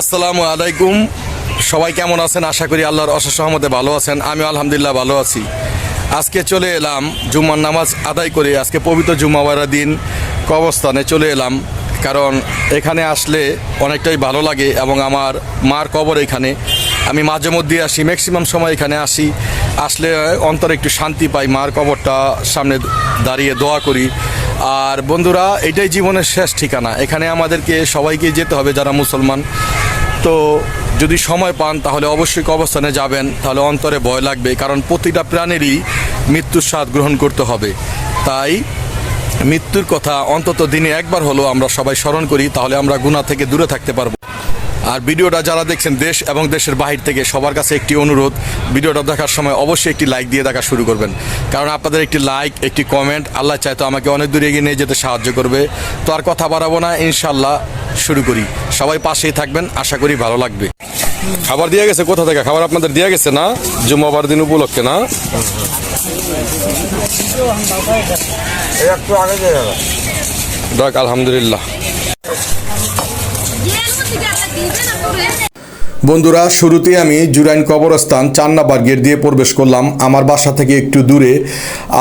আসসালামু আলাইকুম। সবাই কেমন আছেন? আশা করি আল্লাহর অশেষ রহমতে ভালো আছেন। আমি আলহামদুলিল্লাহ ভালো আছি। আজকে চলে এলাম জুম্মার নামাজ আদায় করে, আজকে পবিত্র জুম্মাবারা দিন কবরস্থানে চলে এলাম। কারণ এখানে আসলে অনেকটাই ভালো লাগে এবং আমার মার কবর এখানে। আমি মাঝে মধ্যে আসি, ম্যাক্সিমাম সময় এখানে আসলে অন্তরে একটু শান্তি পাই। মার কবরটা সামনে দাঁড়িয়ে দোয়া করি। আর বন্ধুরা, এটাই জীবনের শেষ ঠিকানা। এখানে আমাদেরকে সবাইকে যেতে হবে যারা মুসলমান। তো যদি সময় পান তাহলে অবশ্যই কবরস্থানে যাবেন, তাহলে অন্তরে ভয় লাগবে। কারণ প্রতিটা প্রাণেরই মৃত্যুর স্বাদ গ্রহণ করতে হবে। তাই মৃত্যুর কথা অন্তত দিনে একবার হলেও আমরা সবাই স্মরণ করি, তাহলে আমরা গুনাহ থেকে দূরে থাকতে পারবো। আর ভিডিওটা যারা দেখছেন দেশ এবং দেশের বাহির থেকে, সবার কাছে একটি অনুরোধ, ভিডিওটা দেখার সময় অবশ্যই একটি লাইক দিয়ে দেখা শুরু করবেন। কারণ আপনাদের একটি লাইক, একটি কমেন্ট আল্লাহ চাইতো আমাকে অনেক দূরে এগিয়ে নিয়ে যেতে সাহায্য করবে। তো আর কথা বাড়াবো না, ইনশাল্লাহ শুরু করি। সবাই পাশেই থাকবেন, আশা করি ভালো লাগবে। খাবার দিয়ে গেছে কোথা থেকে? খাবার আপনাদের দিয়ে গেছে না জুম্মাবার দিন উপলক্ষে? না একটু আগে দিয়ে গেল। যাক, আলহামদুলিল্লাহ। বন্ধুরা, শুরুতেই আমি জুরাইন কবরস্থান 4 নাম্বার গেট দিয়ে প্রবেশ করলাম, আমার বাসা থেকে একটু দূরে।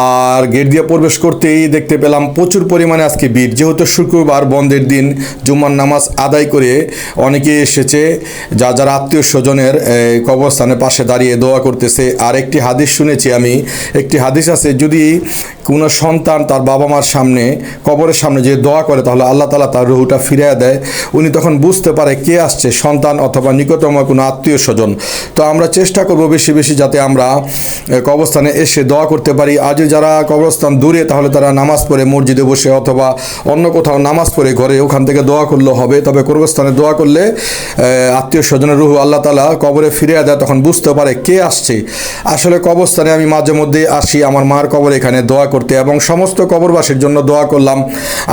আর গেট দিয়ে প্রবেশ করতেই দেখতে পেলাম প্রচুর পরিমাণে আজকে ভিড়। যেহেতু শুক্রবার বন্ধের দিন, জুম্মার নামাজ আদায় করে অনেকে এসেছে, যারা আত্মীয় স্বজনের কবরস্থানের পাশে দাঁড়িয়ে দোয়া করতেছে। আর একটি হাদিস শুনেছি আমি, একটি হাদিস আছে, যদি কোনো সন্তান তার বাবা মার সামনে, কবরের সামনে যে দোয়া করে, তাহলে আল্লাহ তাআলা তার রুহটা ফিরিয়ে দেয়। উনি তখন বুঝতে পারে কে আসছে, সন্তান অথবা নিকটতম কোনো আত্মীয় স্বজন। তো আমরা চেষ্টা করব বেশি বেশি যাতে আমরা কবরস্থানে এসে দোয়া করতে পারি। আজ যারা কবরস্থান দূরে, তাহলে তারা নামাজ পড়ে মসজিদে বসে অথবা অন্য কোথাও নামাজ পড়ে ঘরে, ওখান থেকে দোয়া করলেও হবে। তবে কবরস্থানে দোয়া করলে আত্মীয় স্বজনের রুহ আল্লাহ তাআলা কবরে ফিরিয়ে দেয়, তখন বুঝতে পারে কে আসছে। আসলে কবরস্থানে আমি মাঝে মধ্যে আসি আমার মার কবর এখানে দোয়া করতে, এবং সমস্ত কবরবাসীর জন্য দোয়া করলাম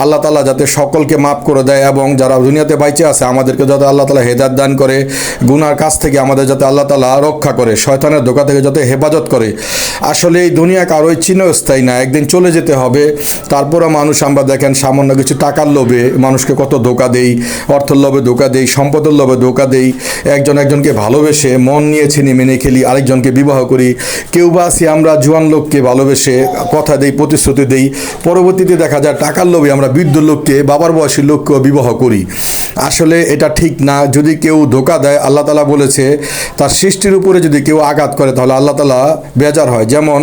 আল্লাহ তাআলা যাতে সকলকে মাফ করে দেয়, এবং যারা দুনিয়াতে বাইচে আছে আমাদেরকে যাতে আল্লাহ তাআলা হেদায়েত দান করে, গুনার কাছ থেকে আমাদের যাতে আল্লাহ তাআলা রক্ষা করে, শয়তানের ধোঁকা থেকে যাতে হেফাজত করে। আসলে এই দুনিয়া কারোই চিরস্থায়ী না, একদিন চলে যেতে হবে। তারপরে মানুষ, আমরা দেখেন সামান্য কিছু টাকার লোভে মানুষকে কত ধোঁকা দেই, অর্থের লোভে ধোঁকা দেই, সম্পদের লোভে ধোঁকা দেই। একজনকে ভালোবেসে মন নিয়ে ছিনি মেনে খেলি, আরেকজনকে বিবাহ করি। কেউ বা আছি আমরা জোয়ান লোককে ভালোবেসে কথা দেই, প্রতিশ্রুতি দেই, পরবর্তীতে দেখা যায় টাকার লোভে আমরা বৃদ্ধ লোককে, বাবার বয়সী লোককেও বিবাহ করি। আসলে এটা ঠিক না। যদি কেউ ধোঁকা দেয়, আল্লাহ তাআলা বলেছে তার সৃষ্টির উপরে যদি কেউ আঘাত করে তাহলে আল্লাহ তাআলা বেজার হয়। যেমন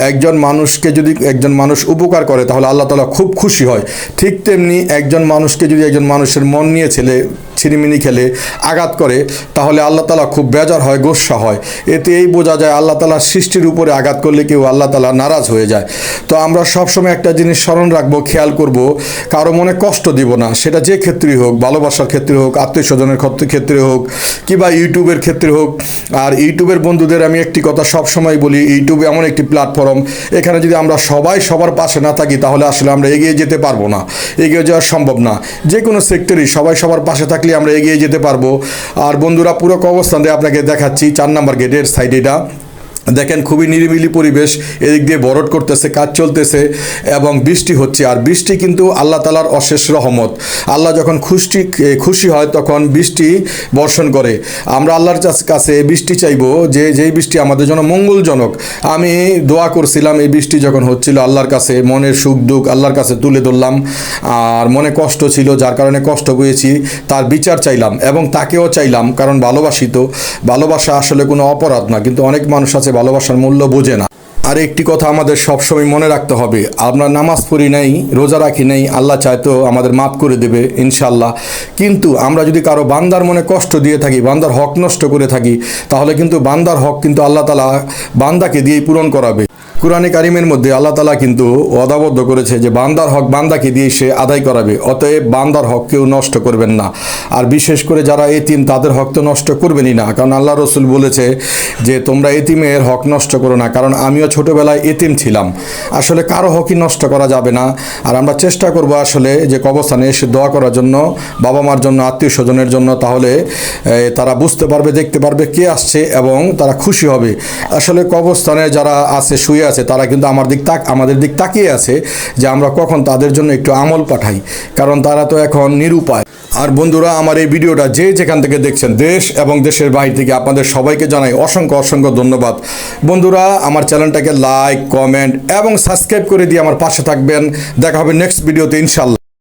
একজন মানুষকে যদি একজন মানুষ উপকার করে তাহলে আল্লাহ তাআলা খুব খুশি হয়। ঠিক তেমনি একজন মানুষকে যদি একজন মানুষের মন নিয়ে ছিনিমিনি খেলে আঘাত করে, তাহলে আল্লাহ তাআলা খুব বেজার হয়, গোস্সা হয়। এতে এই বোঝা যায় আল্লাহ তাআলার সৃষ্টির উপরে আঘাত করলে কেউ আল্লাহ তাআলা নারাজ হয়ে যায়। তো আমরা সবসময় একটা জিনিস স্মরণ রাখবো, খেয়াল করব, কারো মনে কষ্ট দিব না। সেটা যে ক্ষেত্রেই হোক, ভালোবাসার ক্ষেত্রে হোক, আত্মীয় স্বজনের ক্ষেত্রে হোক, কিংবা ইউটিউবের ক্ষেত্রে হোক। আর ইউটিউবের বন্ধুদের আমি একটি কথা সবসময় বলি, ইউটিউব এমন একটি প্ল্যাটফর্ম, এখানে যদি আমরা সবাই সবার পাশে না থাকি তাহলে আসলে আমরা এগিয়ে যেতে পারবো না, এগিয়ে যাওয়া সম্ভব না। যে কোনো সেক্টরেই সবাই সবার পাশে থাকলে আমরা এগিয়ে যেতে পারবো। আর বন্ধুরা, পুরো কবরস্থান দিয়ে আপনাকে দেখাচ্ছি 4 নাম্বার গেটের সাইডে। এটা দেখেন খুবই নিরিবিলি পরিবেশ, এদিক দিয়ে বরট করতেছে, কাজ চলতেছে এবং বৃষ্টি হচ্ছে। আর বৃষ্টি কিন্তু আল্লাহ তাআলার অশেষ রহমত। আল্লাহ যখন খুশি হয় তখন বৃষ্টি বর্ষণ করে। আমরা আল্লাহর কাছে বৃষ্টি চাইবো, যেই বৃষ্টি আমাদের জন্য মঙ্গলজনক। আমি দোয়া করছিলাম এই বৃষ্টি যখন হচ্ছিল, আল্লাহর কাছে মনের সুখ দুঃখ আল্লাহর কাছে তুলে ধরলাম। আর মনে কষ্ট ছিল, যার কারণে কষ্ট পেয়েছি, তার বিচার চাইলাম এবং তাকেও চাইলাম, কারণ ভালোবাসি তো। ভালোবাসা আসলে কোনো অপরাধ না, কিন্তু অনেক মানুষ আছে ভালোবাসার মূল্য বোঝে না। আর একটি কথা আমাদের সবসময় মনে রাখতে হবে, আমরা নামাজ পড়ি নাই, রোজা রাখি নাই, আল্লাহ চাইতো আমাদের মাফ করে দেবে ইনশাল্লাহ। কিন্তু আমরা যদি কারো বান্দার মনে কষ্ট দিয়ে থাকি, বান্দার হক নষ্ট করে থাকি, তাহলে কিন্তু বান্দার হক কিন্তু আল্লাহ তাআলা বান্দাকে দিয়েই পূরণ করাবে। কুরআনে কারিমের মধ্যে আল্লাহ তাআলা কিন্তু ওয়াদাবদ্ধ করেছে যে বান্দার হক বান্দাকে দিয়ে সে আদায় করাবে। অতএব বান্দার হক কেউ নষ্ট করবেন না। আর বিশেষ করে যারা এতিম, তাদের হক তো নষ্ট করবেনই না, কারণ আল্লাহ রসুল বলেছে যে তোমরা এতিমের হক নষ্ট করো না। কারণ আমিও ছোটোবেলায় এতিম ছিলাম। আসলে কারো হকই নষ্ট করা যাবে না। আর আমরা চেষ্টা করব আসলে যে কবরস্থানে এসে দোয়া করার জন্য, বাবা মার জন্য, আত্মীয় স্বজনের জন্য। তাহলে তারা বুঝতে পারবে, দেখতে পারবে কে আসছে এবং তারা খুশি হবে। আসলে কবরস্থানে যারা আছে, শুয়ে আছে, তারা কিন্তু আমাদের দিক তাকিয়ে আছে যে আমরা কখন তাদের জন্য একটু আমল পাঠাই, কারণ তারা তো এখন নিরুপায়। আর বন্ধুরা, আমার এই ভিডিওটা যে যেখান থেকে দেখছেন, দেশ এবং দেশের বাইরে থেকে, আপনাদের সবাইকে জানাই অসংখ্য অসংখ্য ধন্যবাদ। বন্ধুরা, আমার চ্যানেলটাকে লাইক, কমেন্ট এবং সাবস্ক্রাইব করে দিয়ে আমার পাশে থাকবেন। দেখা হবে নেক্সট ভিডিওতে ইনশাল্লাহ।